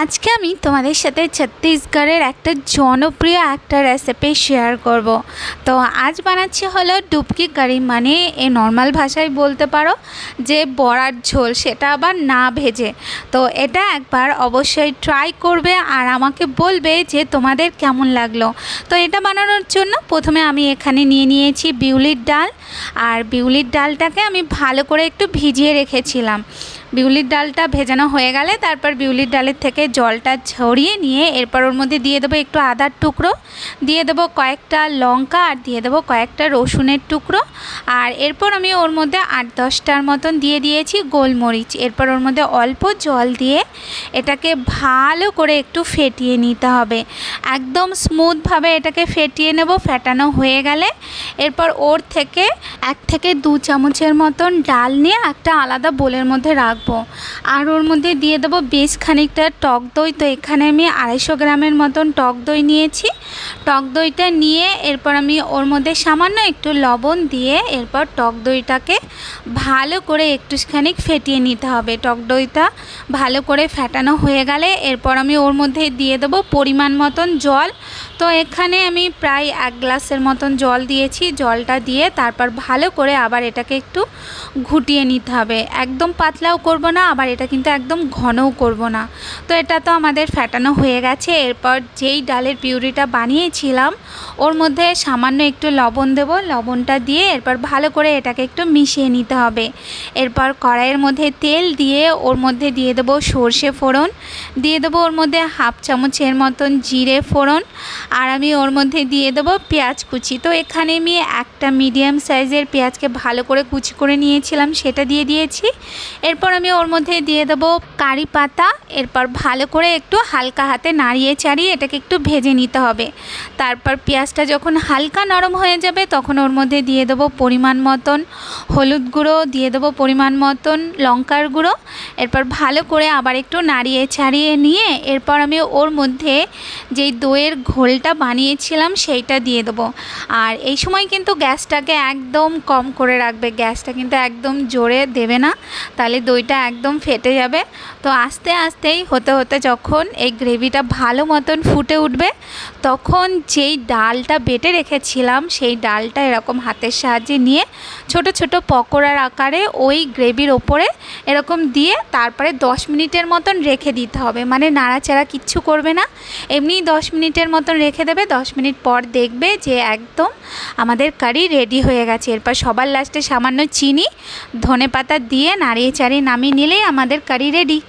আজকে আমি তোমাদের সাথে ছত্তিশগড়ের একটা জনপ্রিয় একটা রেসিপি শেয়ার করব। তো আজ বানাচ্ছি হলো ডুবকি কারি, মানে এই নর্মাল ভাষায় বলতে পারো যে বড়ার ঝোল, সেটা আবার না ভেজে। তো এটা একবার অবশ্যই ট্রাই করবে আর আমাকে বলবে যে তোমাদের কেমন লাগলো। তো এটা বানানোর জন্য প্রথমে আমি এখানে নিয়ে নিয়েছি বিউলির ডাল, আর বিউলির ডালটাকে আমি ভালো করে একটু ভিজিয়ে রেখেছিলাম। বিউলির ডালটা ভেজানো হয়ে গেলে তারপর বিউলির ডালের থেকে জলটা ঝরিয়ে নিয়ে এরপর ওর মধ্যে দিয়ে দেবো একটু আদার টুকরো, দিয়ে দেবো কয়েকটা লঙ্কা, আর দিয়ে দেবো কয়েকটা রসুনের টুকরো। আর এরপর আমি ওর মধ্যে 8-10টার মতন দিয়ে দিয়েছি গোলমরিচ। এরপর ওর মধ্যে অল্প জল দিয়ে এটাকে ভালো করে একটু ফেটিয়ে নিতে হবে, একদম স্মুথভাবে এটাকে ফেটিয়ে নেব। ফেটানো হয়ে গেলে এরপর ওর থেকে 1 থেকে 2 চামচের মতন ডাল নিয়ে একটা আলাদা বোলের মধ্যে রাখবো। আর ওর মধ্যে দিয়ে দেবো বেশ খানিকটা টক দই। তো এখানে আমি 250 গ্রামের মতন টক দই নিয়েছি। টক দইটা নিয়ে এরপর আমি ওর মধ্যে সামান্য একটু লবণ দিয়ে এরপর টক দইটাকে ভালো করে একটুখানি ফেটিয়ে নিতে হবে। টক দইটা ভালো করে ফেটানো হয়ে গেলে এরপর আমি ওর মধ্যে দিয়ে দেবো পরিমাণ মতন জল। তো এখানে আমি প্রায় 1 গ্লাসের মতন জল দিয়েছি। জলটা দিয়ে তারপর ভালো করে আবার এটাকে একটু ঘুটিয়ে নিতে হবে। একদম পাতলাও করব না, আবার এটা কিন্তু একদম ঘনও করব না। তো এটা তো আমাদের ফেটানো হয়ে গেছে। এরপর যেই ডালের পিউরিটা বানিয়েছিলাম ওর মধ্যে সামান্য একটু লবণ দেব। লবণটা দিয়ে এরপর ভালো করে এটাকে একটু মিশিয়ে নিতে হবে। এরপর কড়াইয়ের মধ্যে তেল দিয়ে ওর মধ্যে দিয়ে দেবো সর্ষে ফোড়ন, দিয়ে দেবো ওর মধ্যে 1/2 চামচের মতন জিরে ফোড়ন, আর আমি ওর মধ্যে দিয়ে দেবো পেঁয়াজ কুচি। তো এখানে আমি একটা মিডিয়াম সাইজের পেঁয়াজকে ভালো করে কুচি করে নিয়েছিলাম, সেটা দিয়ে দিয়েছি। এরপর আমি ওর মধ্যে দিয়ে দেবো কারি পাতা। এরপর ভালো করে একটু হালকা হাতে নাড়িয়ে চাড়িয়ে এটাকে একটু ভেজে নিতে হবে। তারপর পেঁয়াজটা যখন হালকা নরম হয়ে যাবে তখন ওর মধ্যে দিয়ে দেবো পরিমাণ মতন হলুদ গুঁড়ো, দিয়ে দেবো পরিমাণ মতন লঙ্কার গুঁড়ো। এরপর ভালো করে আবার একটু নাড়িয়ে ছাড়িয়ে নিয়ে এরপর আমি ওর মধ্যে যেই দইয়ের ঘোলটা বানিয়েছিলাম সেইটা দিয়ে দেবো। আর এই সময় কিন্তু গ্যাসটাকে একদম কম করে রাখবে, গ্যাসটা কিন্তু একদম জোরে দেবে না, তাহলে দইটা একদম ফেটে যাবে। তো আস্তে আস্তেই হতে হতে যখন এই গ্রেভিটা ভালো মতন ফুটে উঠবে তখন যেই ডালটা বেটে রেখেছিলাম সেই ডালটা এরকম হাতের সাহায্যে নিয়ে ছোট ছোট পকোড়ার আকারে ওই গ্রেভির ওপরে এরকম দিয়ে তারপরে 10 মিনিটের মতন রেখে দিতে হবে। মানে নাড়াচাড়া কিচ্ছু করবে না, এমনি 10 মিনিটের মতন রেখে দেবে। 10 মিনিট পর দেখবে যে একদম আমাদের কারি রেডি হয়ে গেছে। এরপর সবার লাস্টে সামান্য চিনি ধনেপাতা দিয়ে নাড়িয়ে চাড়িয়ে নামিয়ে নিলেই আমাদের কারি রেডি।